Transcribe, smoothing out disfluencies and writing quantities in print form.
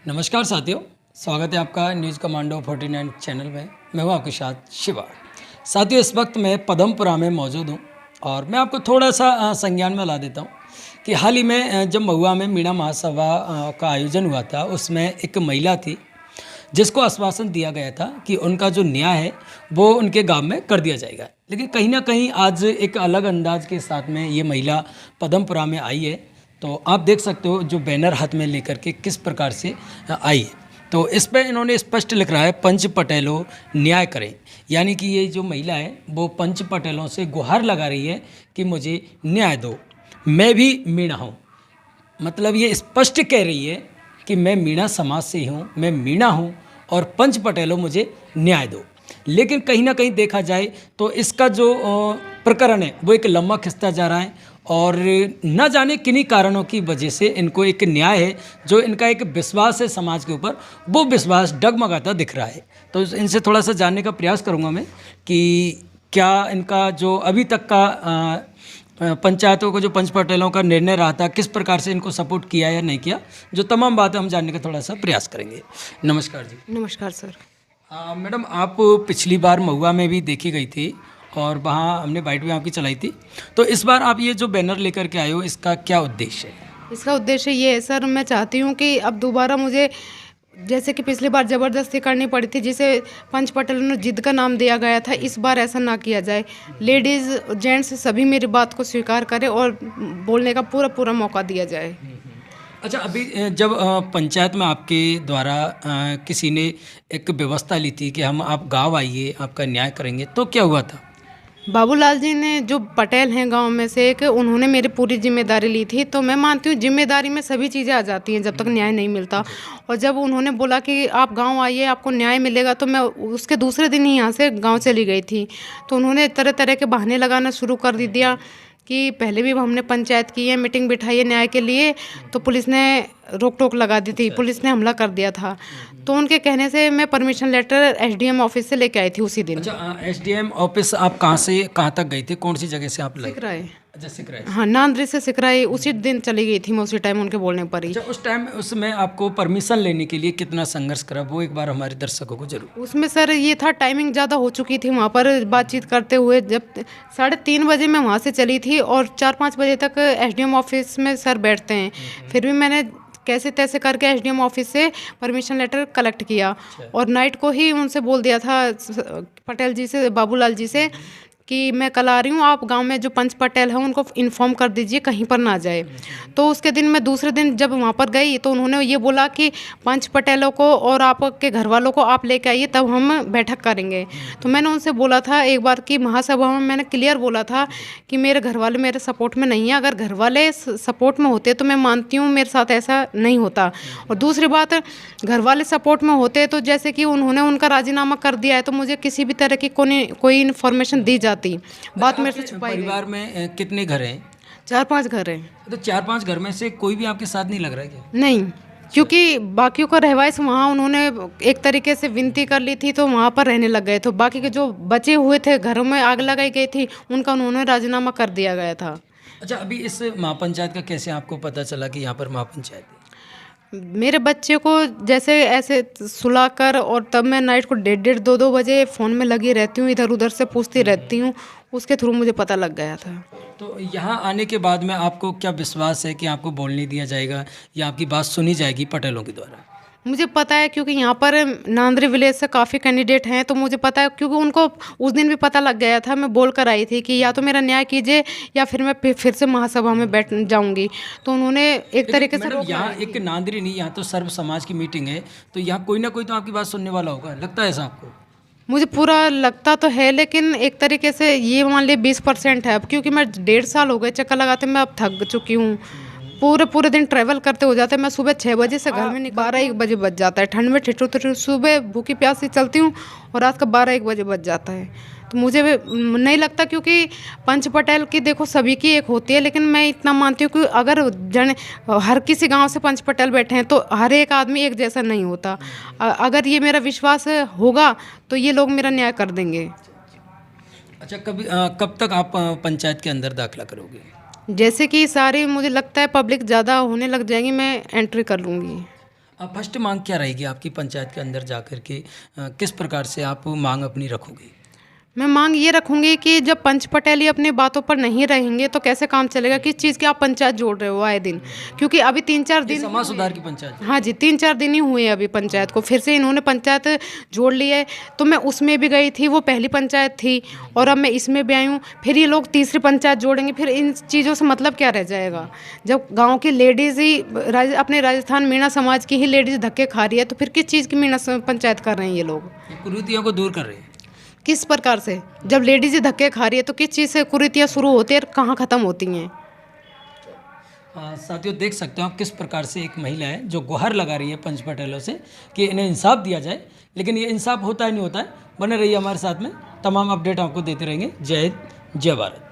नमस्कार साथियों, स्वागत है आपका न्यूज़ कमांडो 49 चैनल में। मैं हूं आपके साथ शिवा। साथियों, इस वक्त मैं पदमपुरा में मौजूद हूं और मैं आपको थोड़ा सा संज्ञान में ला देता हूं कि हाल ही में जब महुआ में मीणा महासभा का आयोजन हुआ था, उसमें एक महिला थी जिसको आश्वासन दिया गया था कि उनका जो न्याय है वो उनके गांव में कर दिया जाएगा। लेकिन कहीं ना कहीं आज एक अलग अंदाज के साथ में ये महिला पदमपुरा में आई है। तो आप देख सकते हो जो बैनर हाथ में लेकर के किस प्रकार से आई है। तो इस पर इन्होंने स्पष्ट लिख रहा है, पंच पटेलों न्याय करें। यानी कि ये जो महिला है वो पंच पटेलों से गुहार लगा रही है कि मुझे न्याय दो, मैं भी मीणा हूँ। मतलब ये स्पष्ट कह रही है कि मैं मीणा समाज से ही हूँ, मैं मीणा हूँ और पंच पटेलों मुझे न्याय दो। लेकिन कहीं ना कहीं देखा जाए तो इसका जो प्रकरण है वो एक लंबा खिंचता जा रहा है और न जाने किन्हीं कारणों की वजह से इनको एक न्याय है, जो इनका एक विश्वास है समाज के ऊपर, वो विश्वास डगमगाता दिख रहा है। तो इनसे थोड़ा सा जानने का प्रयास करूँगा मैं कि क्या इनका जो अभी तक का पंचायतों को जो पंच पटेलों का निर्णय रहा था, किस प्रकार से इनको सपोर्ट किया या नहीं किया, जो तमाम बातें हम जानने का थोड़ा सा प्रयास करेंगे। नमस्कार जी। नमस्कार सर। मैडम, आप पिछली बार महुआ में भी देखी गई थी और वहाँ हमने बाइट भी आपकी चलाई थी। तो इस बार आप ये जो बैनर लेकर के आए हो, इसका क्या उद्देश्य है? इसका उद्देश्य ये है सर, मैं चाहती हूँ कि अब दोबारा मुझे, जैसे कि पिछली बार ज़बरदस्ती करनी पड़ी थी जिसे पंच पटेलों ने जिद का नाम दिया गया था, इस बार ऐसा ना किया जाए। लेडीज़ जेंट्स सभी मेरी बात को स्वीकार करें और बोलने का पूरा पूरा मौका दिया जाए। अच्छा, अभी जब पंचायत में आपके द्वारा किसी ने एक व्यवस्था ली थी कि हम आप गांव आइए, आपका न्याय करेंगे, तो क्या हुआ था? बाबूलाल जी ने, जो पटेल हैं गांव में से एक, उन्होंने मेरी पूरी जिम्मेदारी ली थी। तो मैं मानती हूँ जिम्मेदारी में सभी चीज़ें आ जाती हैं जब तक न्याय नहीं मिलता। और जब उन्होंने बोला कि आप गांव आइए, आपको न्याय मिलेगा, तो मैं उसके दूसरे दिन ही यहाँ से गांव चली गई थी। तो उन्होंने तरह तरह के बहाने लगाना शुरू कर दिया कि पहले भी हमने पंचायत की है, मीटिंग बिठाई है न्याय के लिए, तो पुलिस ने रोक टोक लगा दी थी, पुलिस ने हमला कर दिया था। तो उनके कहने से मैं परमिशन लेटर एसडीएम ऑफिस से लेके आई थी उसी दिन। अच्छा, एसडीएम ऑफिस आप कहाँ से कहाँ तक गई थी? कौन सी जगह से आप लाई? सिकराए। अच्छा, सिकराए। हाँ, नांदरी से सिकराई उसी दिन चली गई थी मैं, उसी टाइम उनके बोलने पर ही। अच्छा, उस टाइम उसमें आपको परमिशन लेने के लिए कितना संघर्ष करा, वो एक बार हमारे दर्शकों को जरूर। उसमें सर ये था, टाइमिंग ज़्यादा हो चुकी थी वहाँ पर बातचीत करते हुए। जब 3:30 बजे मैं वहाँ से चली थी और 4-5 बजे तक एसडीएम ऑफिस में सर बैठते हैं। फिर भी मैंने कैसे तैसे करके एसडीएम ऑफिस से परमिशन लेटर कलेक्ट किया और नाइट को ही उनसे बोल दिया था, पटेल जी से, बाबूलाल जी से, कि मैं कल आ रही हूँ, आप गांव में जो पंच पटेल हैं उनको इन्फॉर्म कर दीजिए कहीं पर ना जाए। तो उसके दिन मैं दूसरे दिन जब वहाँ पर गई तो उन्होंने ये बोला कि पंच पटेलों को और आपके घर वालों को आप लेके आइए, तब हम बैठक करेंगे। तो मैंने उनसे बोला था एक बार की महासभा में, मैंने क्लियर बोला था कि मेरे घर वाले मेरे सपोर्ट में नहीं है। अगर घर वाले सपोर्ट में होते तो मैं मानती हूँ मेरे साथ ऐसा नहीं होता। और दूसरी बात, घर वाले सपोर्ट में होते तो जैसे कि उन्होंने उनका राजीनामा कर दिया है, तो मुझे किसी भी तरह की कोई इन्फॉर्मेशन दी जाती। बात मेरे से छुपाई गई। परिवार में कितने घर हैं? 4-5 घर हैं। तो 4-5 घर में से कोई भी आपके साथ नहीं लग रहा है क्या? नहीं, क्योंकि बाकियों का रहवाइश वहाँ उन्होंने एक तरीके से विनती कर ली थी तो वहाँ पर रहने लग गए। तो बाकी के जो बचे हुए थे, घरों में आग लगाई गई थी, उनका उन्होंने राजीनामा कर दिया गया था। अच्छा, अभी इस महापंचायत का कैसे आपको पता चला कि यहाँ पर महापंचायत है? मेरे बच्चे को जैसे ऐसे सुलाकर, और तब मैं नाइट को 1:30 2-2 बजे फ़ोन में लगी रहती हूँ, इधर उधर से पूछती रहती हूँ, उसके थ्रू मुझे पता लग गया था। तो यहाँ आने के बाद में आपको क्या विश्वास है कि आपको बोलने दिया जाएगा या आपकी बात सुनी जाएगी पटेलों के द्वारा? मुझे पता है, क्योंकि यहाँ पर नांदरी विलेज से काफ़ी कैंडिडेट हैं, तो मुझे पता है, क्योंकि उनको उस दिन भी पता लग गया था। मैं बोल कर आई थी कि या तो मेरा न्याय कीजिए या फिर मैं फिर से महासभा में बैठ जाऊंगी। तो उन्होंने एक तरीके से यहाँ एक नांदरी नहीं, यहाँ तो सर्व समाज की मीटिंग है, तो यहाँ कोई ना कोई तो आपकी बात सुनने वाला होगा, लगता है ऐसा आपको? मुझे पूरा लगता तो है, लेकिन एक तरीके से ये मान लिया 20% है अब, क्योंकि मैं 1.5 साल हो गए चक्कर लगाते, मैं अब थक चुकी हूँ। पूरे दिन ट्रैवल करते हो जाते हैं। मैं सुबह 6 बजे से घर में निकल 12-1 बजे बज जाता है। ठंड में ठिठुर सुबह भूखी प्यासी चलती हूँ और रात का 12-1 बजे बज जाता है। तो मुझे नहीं लगता, क्योंकि पंच पटेल की देखो सभी की एक होती है, लेकिन मैं इतना मानती हूँ कि अगर हर किसी गांव से पंच पटेल बैठे हैं तो हर एक आदमी एक जैसा नहीं होता। अगर ये मेरा विश्वास होगा तो ये लोग मेरा न्याय कर देंगे। अच्छा, कब तक आप पंचायत के अंदर दाखिला करोगे? जैसे कि सारी, मुझे लगता है पब्लिक ज़्यादा होने लग जाएगी, मैं एंट्री कर लूँगी। फर्स्ट मांग क्या रहेगी आपकी पंचायत के अंदर जाकर के, किस प्रकार से आप मांग अपनी रखोगे? मैं मांग ये रखूंगी कि जब पंच पटेल ही अपनी बातों पर नहीं रहेंगे तो कैसे काम चलेगा? किस चीज़ की आप पंचायत जोड़ रहे हो आए दिन? क्योंकि अभी 3-4 ये दिन समाज सुधार की पंचायत है। हाँ जी, 3-4 दिन ही हुए हैं अभी पंचायत को, फिर से इन्होंने पंचायत जोड़ ली है। तो मैं उसमें भी गई थी, वो पहली पंचायत थी, और अब मैं इसमें भी आई हूँ। फिर ये लोग तीसरी पंचायत जोड़ेंगे, फिर इन चीज़ों से मतलब क्या रह जाएगा? जब गांव की लेडीज़ ही अपने राजस्थान मीणा समाज की ही लेडीज़ धक्के खा रही है, तो फिर किस चीज़ की मीणा पंचायत कर रहे हैं ये लोग? ये कुरीतियों को दूर कर रहे हैं। किस प्रकार से? जब लेडीज़ ही धक्के खा रही है तो किस चीज़ से कुरीतियाँ शुरू होती है और कहाँ ख़त्म होती हैं? साथियों, देख सकते हो आप किस प्रकार से एक महिला है जो गुहार लगा रही है पंच पटेलों से कि इन्हें इंसाफ दिया जाए, लेकिन ये इंसाफ होता ही नहीं होता है। बने रहिए हमारे साथ में, तमाम अपडेट आपको देते रहेंगे। जय हिंद, जय भारत।